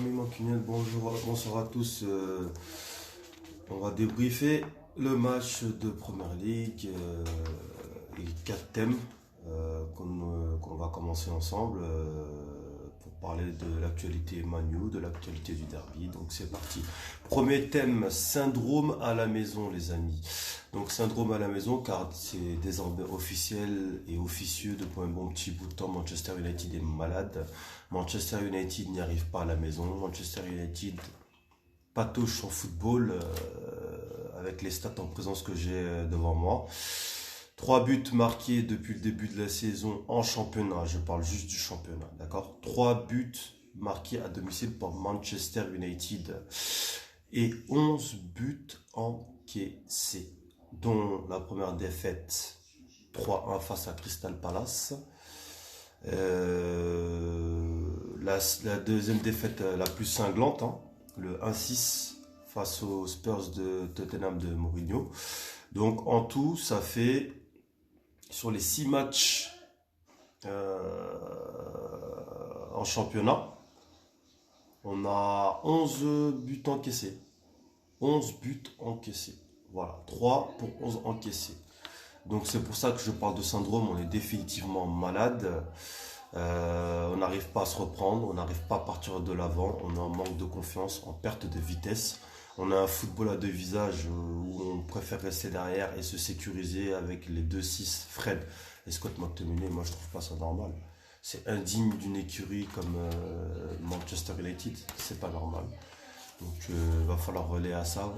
Ami Mancuniel, bonjour, bonsoir à tous. On va débriefer le match de Première League et quatre thèmes qu'on va commencer ensemble pour parler de l'actualité Man U, de l'actualité du derby. Donc c'est parti. Premier thème, syndrome à la maison, les amis. Donc syndrome à la maison car c'est désormais officiel et officieux depuis un bon petit bout de temps. Manchester United est malade. Manchester United n'y arrive pas à la maison. Manchester United patauge son football avec les stats en présence que j'ai devant moi. 3 buts marqués depuis le début de la saison en championnat. Je parle juste du championnat, d'accord? 3 buts marqués à domicile par Manchester United et 11 buts encaissés, dont la première défaite 3-1 face à Crystal Palace. La deuxième défaite la plus cinglante, hein, le 1-6 face aux Spurs de Tottenham de Mourinho. Donc en tout, ça fait sur les 6 matchs en championnat, on a 11 buts encaissés. 11 buts encaissés. Voilà, 3 pour 11 encaissés. Donc c'est pour ça que je parle de syndrome, on est définitivement malade. On n'arrive pas à se reprendre, on n'arrive pas à partir de l'avant, on est en manque de confiance, en perte de vitesse. On a un football à deux visages où on préfère rester derrière et se sécuriser avec les 2-6 Fred et Scott McTominay. Moi je trouve pas ça normal. C'est indigne d'une écurie comme Manchester United, c'est pas normal. Donc va falloir relayer à ça.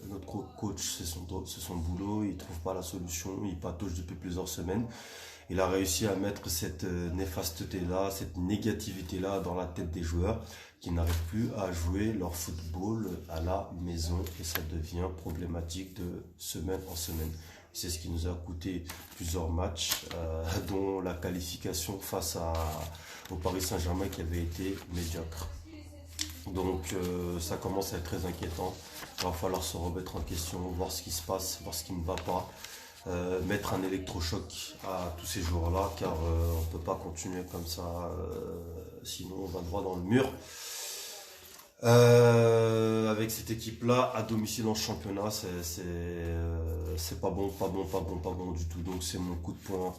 Notre coach, c'est son boulot, il trouve pas la solution, il patauge depuis plusieurs semaines. Il a réussi à mettre cette néfasteté-là, cette négativité-là dans la tête des joueurs qui n'arrivent plus à jouer leur football à la maison et ça devient problématique de semaine en semaine. C'est ce qui nous a coûté plusieurs matchs, dont la qualification face au Paris Saint-Germain qui avait été médiocre. Donc ça commence à être très inquiétant. Il va falloir se remettre en question, voir ce qui se passe, voir ce qui ne va pas. Mettre un électrochoc à tous ces joueurs-là, car on ne peut pas continuer comme ça, sinon on va droit dans le mur. Avec cette équipe-là, à domicile en championnat, c'est pas bon, pas bon du tout. Donc c'est mon coup de poing,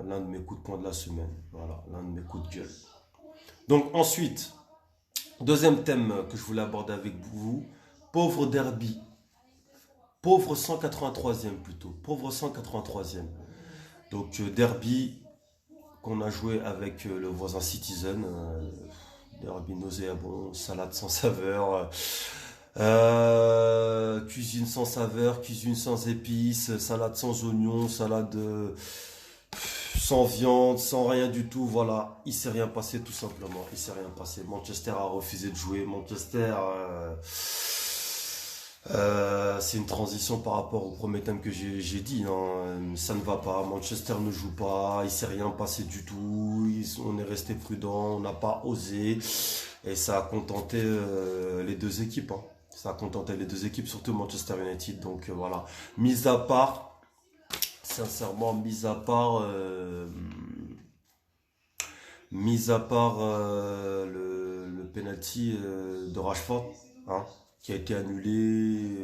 l'un de mes coups de poing de la semaine. Voilà, l'un de mes coups de gueule. Donc ensuite, deuxième thème que je voulais aborder avec vous, pauvre derby. Pauvre 183e plutôt. Pauvre 183e. Donc derby qu'on a joué avec le voisin Citizen. Derby nauséabond, salade sans saveur. Cuisine sans saveur, cuisine sans épices, salade sans oignons, salade sans viande, sans rien du tout. Voilà, il s'est rien passé tout simplement. Il s'est rien passé. Manchester a refusé de jouer. Manchester... c'est une transition par rapport au premier thème que j'ai dit, hein. Ça ne va pas, Manchester ne joue pas, il s'est rien passé du tout, on est resté prudent, on n'a pas osé et ça a contenté les deux équipes, hein. Ça a contenté les deux équipes, surtout Manchester United. Donc voilà, mis à part, sincèrement, le penalty de Rashford, hein, qui a été annulé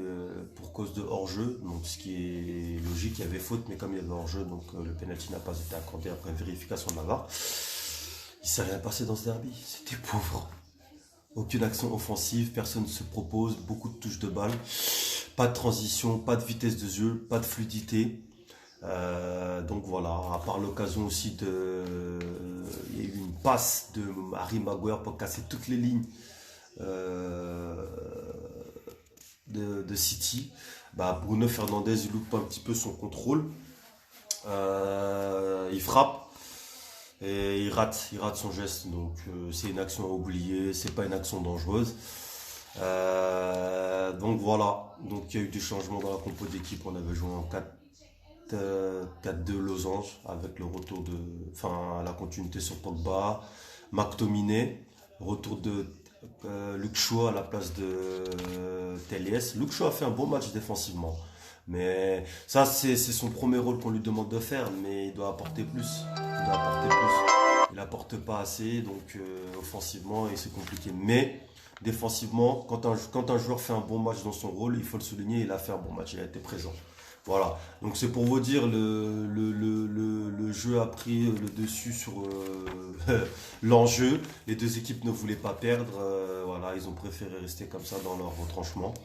pour cause de hors-jeu, donc ce qui est logique, il y avait faute, mais comme il y avait hors-jeu, donc le penalty n'a pas été accordé après vérification de la VAR. Il s'est rien passé dans ce derby, c'était pauvre. Aucune action offensive, personne ne se propose, beaucoup de touches de balle, pas de transition, pas de vitesse de jeu, pas de fluidité. Donc voilà, à part l'occasion aussi il y a eu une passe de Harry Maguire pour casser toutes les lignes de City. Bruno Fernandes il loupe un petit peu son contrôle, il frappe et il rate son geste. Donc c'est une action à oublier, c'est pas une action dangereuse. Donc voilà, donc il y a eu des changements dans la compo d'équipe. On avait joué en 4-2 losange avec le retour la continuité sur Pogba, McTominay, retour de Luke Shaw à la place de Telles. Luke Shaw a fait un bon match défensivement, mais ça c'est son premier rôle qu'on lui demande de faire, mais il doit apporter plus. il apporte pas assez, donc offensivement, et c'est compliqué. Mais défensivement, quand un joueur fait un bon match dans son rôle, il faut le souligner, il a fait un bon match, il a été présent. Voilà, donc c'est pour vous dire, le jeu a pris le dessus sur l'enjeu. Les deux équipes ne voulaient pas perdre, voilà, ils ont préféré rester comme ça dans leur retranchement.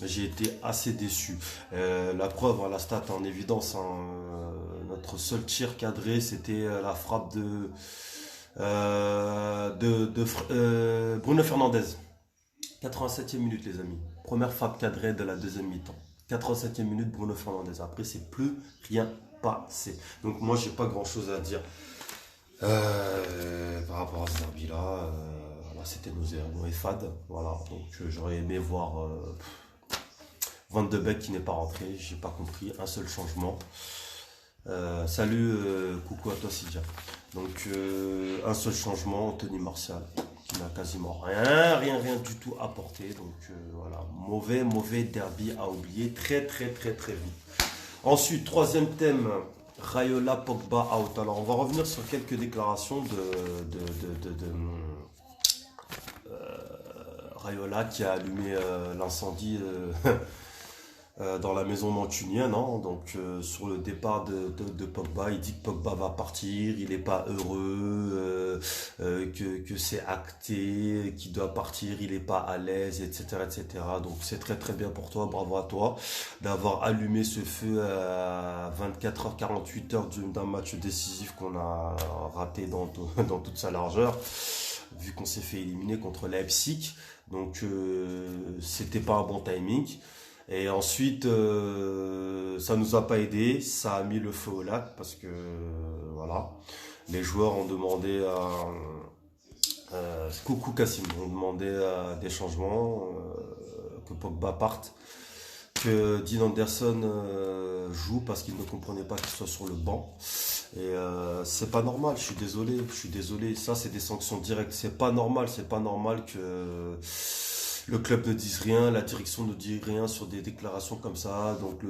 J'ai été assez déçu. La preuve, hein, la stat en évidence, hein, notre seul tir cadré, c'était la frappe de Bruno Fernandes. 87e minute, les amis. Première frappe cadrée de la deuxième mi-temps. 87e minute, Bruno Fernandes. Après, c'est plus rien passé. Donc, moi, j'ai pas grand chose à dire par rapport à ce derby-là. Voilà, c'était nauséabond et fade. Voilà, donc j'aurais aimé voir Van de Beek qui n'est pas rentré. J'ai pas compris. Un seul changement. Salut, coucou à toi, Sylvia. Donc, un seul changement, Anthony Martial, qui n'a quasiment rien du tout apporté. Donc, voilà, mauvais derby à oublier très vite. Ensuite, troisième thème, Raiola, Pogba out. Alors, on va revenir sur quelques déclarations de Raiola qui a allumé l'incendie dans la maison mancunienne, hein. Donc sur le départ de Pogba, il dit que Pogba va partir, il n'est pas heureux, que c'est acté, qu'il doit partir, il n'est pas à l'aise, etc. Donc c'est très bien pour toi, bravo à toi d'avoir allumé ce feu à 24 h 48 heures d'un match décisif qu'on a raté dans toute sa largeur, vu qu'on s'est fait éliminer contre Leipzig. Donc c'était pas un bon timing. Et ensuite, ça nous a pas aidé, ça a mis le feu au lac parce que voilà, les joueurs ont demandé coucou Cassim, ont demandé des changements, que Pogba parte, que Dean Anderson joue parce qu'il ne comprenait pas qu'il soit sur le banc. Et c'est pas normal, je suis désolé, ça c'est des sanctions directes, c'est pas normal que le club ne dise rien, la direction ne dit rien sur des déclarations comme ça. Donc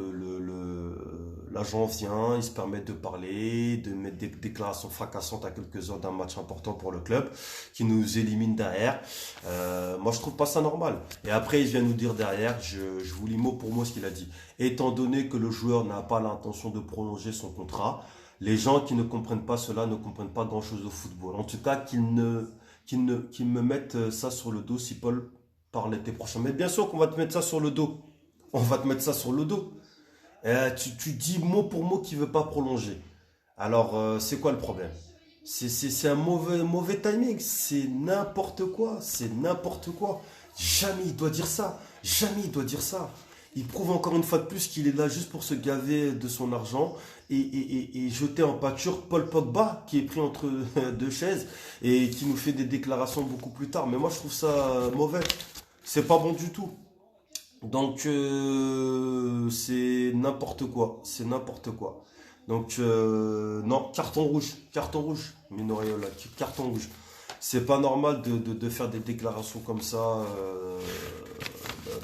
l'agent vient, il se permet de parler, de mettre des déclarations fracassantes à quelques heures d'un match important pour le club, qui nous élimine derrière. Moi je trouve pas ça normal. Et après il vient nous dire derrière, je vous lis mot pour mot ce qu'il a dit. Étant donné que le joueur n'a pas l'intention de prolonger son contrat, les gens qui ne comprennent pas cela ne comprennent pas grand chose au football. En tout cas, qu'ils me mettent ça sur le dos si Paul par l'été prochain. Mais bien sûr qu'on va te mettre ça sur le dos. On va te mettre ça sur le dos. Tu dis mot pour mot qu'il veut pas prolonger. Alors, c'est quoi le problème? C'est un mauvais timing. C'est n'importe quoi. C'est n'importe quoi. Jamais il doit dire ça. Jamais il doit dire ça. Il prouve encore une fois de plus qu'il est là juste pour se gaver de son argent et jeter en pâture Paul Pogba qui est pris entre deux chaises et qui nous fait des déclarations beaucoup plus tard. Mais moi je trouve ça mauvais. C'est pas bon du tout. Donc c'est n'importe quoi. C'est n'importe quoi. Donc non, carton rouge, Mino Raiola, carton rouge. C'est pas normal de faire des déclarations comme ça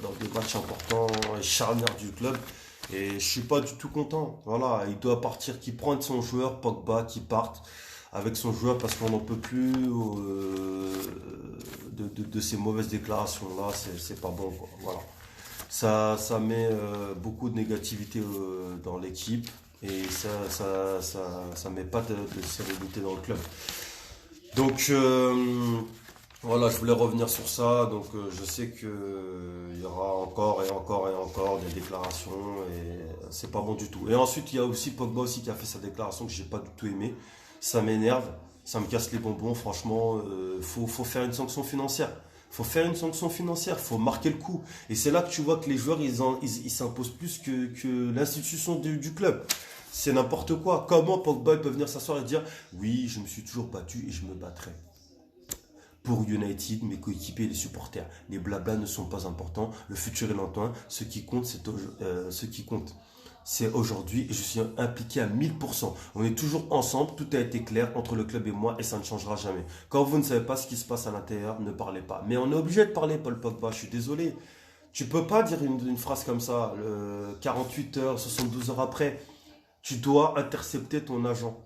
dans des matchs importants et charnières du club. Et je suis pas du tout content. Voilà, il doit partir, qu'il prenne son joueur, Pogba, qui parte avec son joueur parce qu'on n'en peut plus de ces mauvaises déclarations là. C'est pas bon, quoi. Voilà. Ça met beaucoup de négativité dans l'équipe et ça met pas de sérénité dans le club. Donc voilà, je voulais revenir sur ça. Donc je sais que il y aura encore des déclarations et c'est pas bon du tout. Et ensuite il y a aussi Pogba aussi qui a fait sa déclaration que j'ai pas du tout aimé. Ça m'énerve, ça me casse les bonbons. Franchement, faut faire une sanction financière. Faut marquer le coup. Et c'est là que tu vois que les joueurs ils s'imposent plus que l'institution du club. C'est n'importe quoi. Comment Pogba peut venir s'asseoir et dire oui, je me suis toujours battu et je me battrai pour United, mes coéquipiers et les supporters. Les blablas ne sont pas importants. Le futur est lointain. Ce qui compte, c'est aujourd'hui et je suis impliqué à 1000%. On est toujours ensemble. Tout a été clair entre le club et moi et ça ne changera jamais. Quand vous ne savez pas ce qui se passe à l'intérieur, ne parlez pas. Mais on est obligé de parler, Paul Pogba. Je suis désolé. Tu peux pas dire une phrase comme ça 48 heures, 72 heures après. Tu dois intercepter ton agent.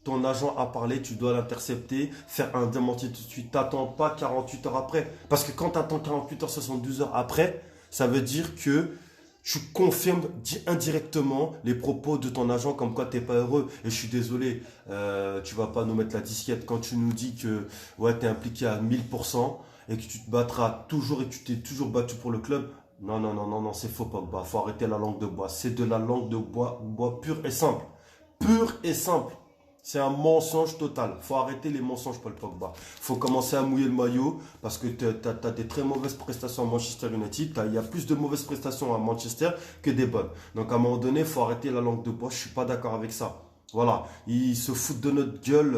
ton agent a parlé, tu dois l'intercepter, faire un démenti tout de suite. T'attends pas 48 heures après. Parce que quand tu attends 48 heures, 72 heures après, ça veut dire que tu confirmes indirectement les propos de ton agent comme quoi t'es pas heureux. Et je suis désolé, tu vas pas nous mettre la disquette quand tu nous dis que ouais, tu es impliqué à 1000% et que tu te battras toujours et que tu t'es toujours battu pour le club. Non, non, non, non, non, c'est faux, Pogba. Faut arrêter la langue de bois. C'est de la langue de bois pure et simple. Pure et simple. C'est un mensonge total. Faut arrêter les mensonges, Paul Pogba. Faut commencer à mouiller le maillot parce que tu as des très mauvaises prestations à Manchester United. Il y a plus de mauvaises prestations à Manchester que des bonnes. Donc à un moment donné, faut arrêter la langue de bois. Je suis pas d'accord avec ça. Voilà, ils se foutent de notre gueule,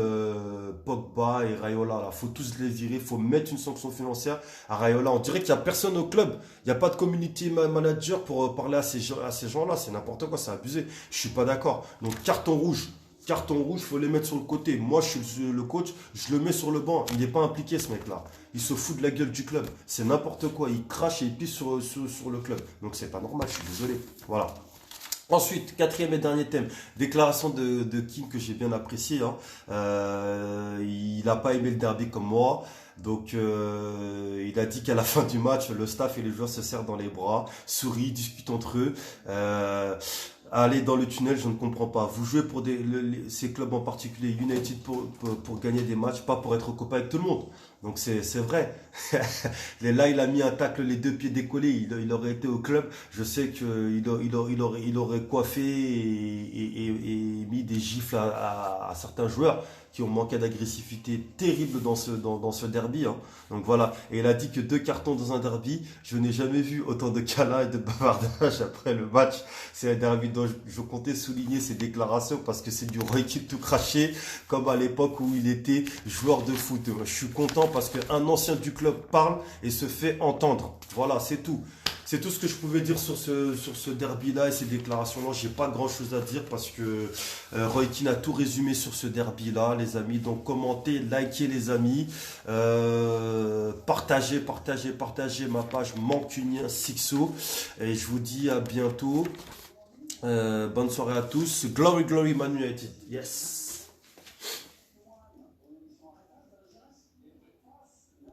Pogba et Raiola. Là, faut tous les virer. Faut mettre une sanction financière à Raiola. On dirait qu'il y a personne au club. Il n'y a pas de community manager pour parler à ces gens-là. C'est n'importe quoi, c'est abusé. Je suis pas d'accord. Donc carton rouge. Carton rouge, faut les mettre sur le côté. Moi, je suis le coach, je le mets sur le banc. Il n'est pas impliqué, ce mec-là. Il se fout de la gueule du club. C'est n'importe quoi. Il crache et il pisse sur le club. Donc, c'est pas normal, je suis désolé. Voilà. Ensuite, quatrième et dernier thème, déclaration de Kim que j'ai bien apprécié. Hein. Il n'a pas aimé le derby comme moi. Donc, il a dit qu'à la fin du match, le staff et les joueurs se serrent dans les bras, sourient, discutent entre eux. Aller dans le tunnel, je ne comprends pas. Vous jouez pour ces clubs en particulier, United, pour gagner des matchs, pas pour être copain avec tout le monde. Donc c'est vrai. Là, il a mis un tacle, les deux pieds décollés. Il aurait été au club. Je sais qu'il aurait coiffé et mis des gifles à certains joueurs qui ont manqué d'agressivité terrible dans ce derby. Hein. Donc voilà. Et il a dit que 2 cartons dans un derby. Je n'ai jamais vu autant de câlins et de bavardage après le match. C'est un derby dont je comptais souligner ses déclarations parce que c'est du Roy Keane tout craché, comme à l'époque où il était joueur de foot. Je suis content parce qu'un ancien du club parle et se fait entendre. Voilà, c'est tout. C'est tout ce que je pouvais dire sur ce derby-là et ces déclarations-là. J'ai pas grand-chose à dire parce que Roy Keane a tout résumé sur ce derby-là, les amis. Donc commentez, likez les amis, partagez ma page Mancunien Sixo. Et je vous dis à bientôt. Bonne soirée à tous. Glory, glory, Man United. Yes.